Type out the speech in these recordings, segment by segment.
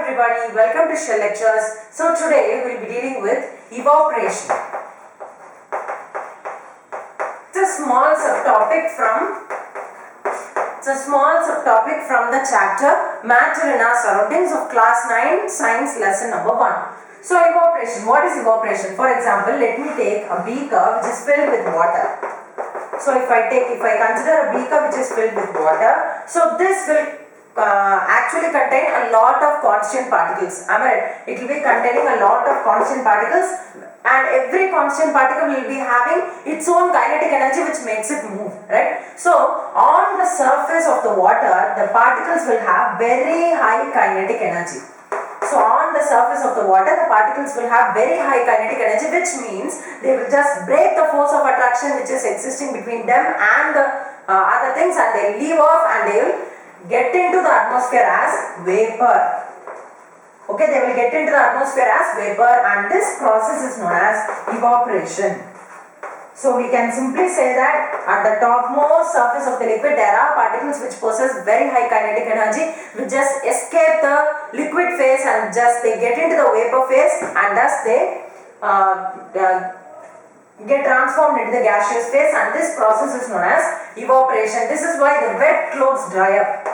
everybody, welcome to Shell Lectures. So today we will be dealing with evaporation. It's a small subtopic from the chapter Matter in Our Surroundings of Class 9 Science Lesson number 1. So evaporation, what is evaporation? For example, let me take a beaker which is filled with water. So if I consider a beaker which is filled with water, so this will actually contain a lot of constant particles. Am I right? It will be containing a lot of constant particles, and every constant particle will be having its own kinetic energy which makes it move, right? So on the surface of the water, the particles will have very high kinetic energy. So on the surface of the water, the particles will have very high kinetic energy, which means they will just break the force of attraction which is existing between them and the other things, and they leave off and they will get into the atmosphere as vapor. Okay, they will get into the atmosphere as vapor, and this process is known as evaporation. So we can simply say that at the topmost surface of the liquid there are particles which possess very high kinetic energy, which just escape the liquid phase and just they get into the vapor phase, and thus they get transformed into the gaseous phase, and this process is known as evaporation. This is why the wet clothes dry up.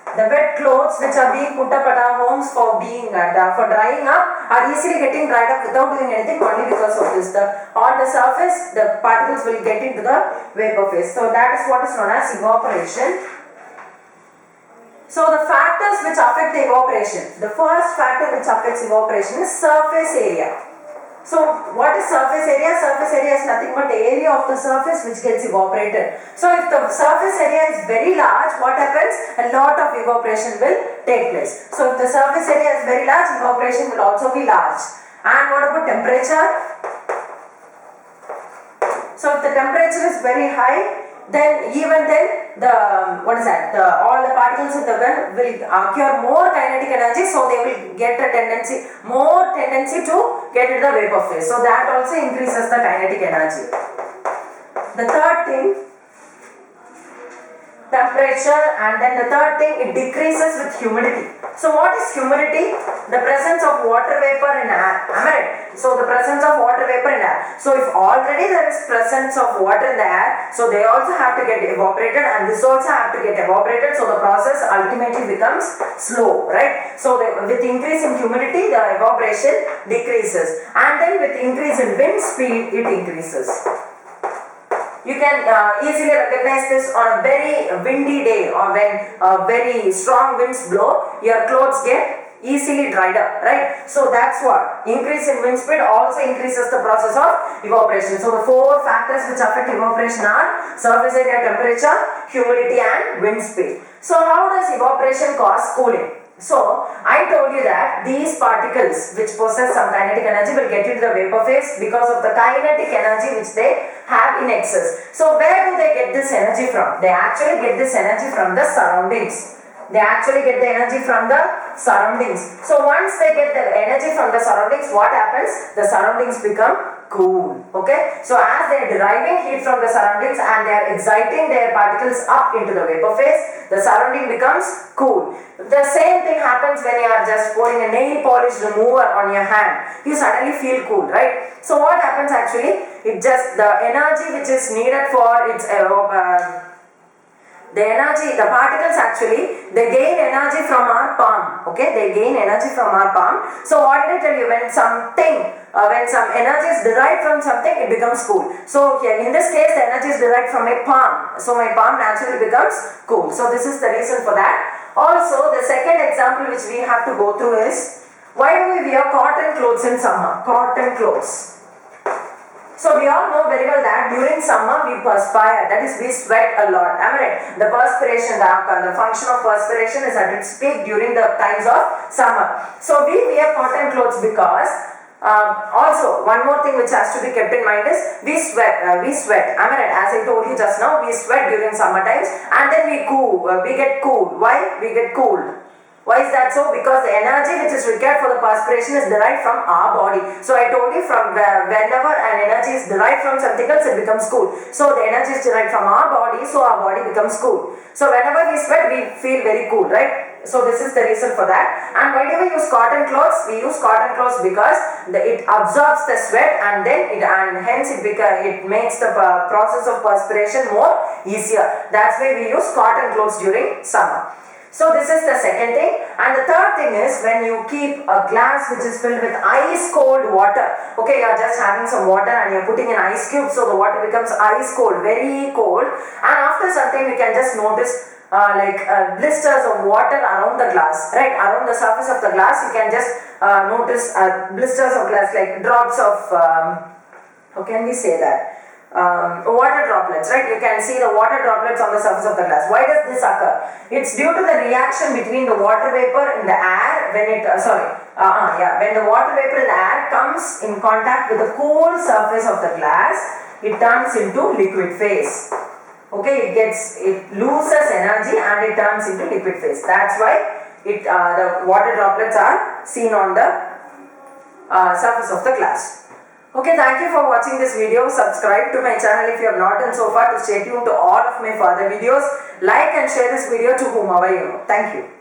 The wet clothes which are being put up at our homes for drying up are easily getting dried up without doing anything, only because of this. On the surface, the particles will get into the vapor phase. So that is what is known as evaporation. So the factors which affect the evaporation. The first factor which affects evaporation is surface area. So what is surface area? Surface area is nothing but the area of the surface which gets evaporated. So if the surface area is very large, what happens? A lot of evaporation will take place. So if the surface area is very large, evaporation will also be large. And what about temperature? So if the temperature is very high, then all the particles in the well will acquire more kinetic energy, so they will get more tendency to get into the vapor phase. So that also increases the kinetic energy. The third thing, temperature, and then the third thing, it decreases with humidity. So what is humidity? The presence of water vapor in air. Am I right? So the presence of water vapor in air. So if already there is presence of water in the air, so they also have to get evaporated, and this also have to get evaporated. So the process ultimately becomes slow, right? So with increase in humidity, the evaporation decreases, and then with increase in wind speed, it increases. You can easily recognize this on a very windy day, or when very strong winds blow, your clothes get easily dried up, right? So that's what increase in wind speed also increases the process of evaporation. So the four factors which affect evaporation are surface area, temperature, humidity, and wind speed. So how does evaporation cause cooling? So I told you that these particles which possess some kinetic energy will get into the vapor phase because of the kinetic energy which they have in excess. So where do they get this energy from? They actually get this energy from the surroundings. They actually get the energy from the surroundings. So once they get the energy from the surroundings, what happens? The surroundings become cool. Okay, so as they are deriving heat from the surroundings and they are exciting their particles up into the vapor phase, the surrounding becomes cool. The same thing happens when you are just pouring a nail polish remover on your hand. You suddenly feel cool, right? So what happens actually? It just the energy which is needed for its the particles actually, they gain energy from our palm. Okay, they gain energy from our palm. So what did I tell you? When some energy is derived from something, it becomes cool. So here in this case, the energy is derived from my palm. So my palm naturally becomes cool. So this is the reason for that. Also, the second example which we have to go through is, why do we wear cotton clothes in summer? Cotton clothes. So we all know very well that during summer we perspire, that is we sweat a lot. Am I right? The perspiration, the function of perspiration is at its peak during the times of summer. So we wear cotton clothes because also one more thing which has to be kept in mind is we sweat. Am I right? As I told you just now, we sweat during summer times, and then we get cool. Why? We get cooled. Why is that so? Because the energy which is required for the perspiration is derived from our body. So I told you, from whenever an energy is derived from something else, it becomes cool. So the energy is derived from our body, so our body becomes cool. So whenever we sweat, we feel very cool, right? So this is the reason for that. And why do we use cotton clothes? We use cotton clothes because it absorbs the sweat and hence it makes the process of perspiration more easier. That's why we use cotton clothes during summer. So this is the second thing. And the third thing is when you keep a glass which is filled with ice cold water. Okay, you are just having some water and you are putting an ice cube, so the water becomes ice cold, very cold. And after some time you can just notice blisters of water around the glass, right? Around the surface of the glass you can just notice blisters of glass, like drops of, how can we say that? Water droplets, right? You can see the water droplets on the surface of the glass. Why does this occur? It's due to the reaction between the water vapor in the air when when the water vapor in the air comes in contact with the cool surface of the glass, it turns into liquid phase. Okay, it loses energy and it turns into liquid phase. That's why the water droplets are seen on the surface of the glass. Okay, thank you for watching this video. Subscribe to my channel if you have not done so far to stay tuned to all of my further videos. Like and share this video to whomever you know. Thank you.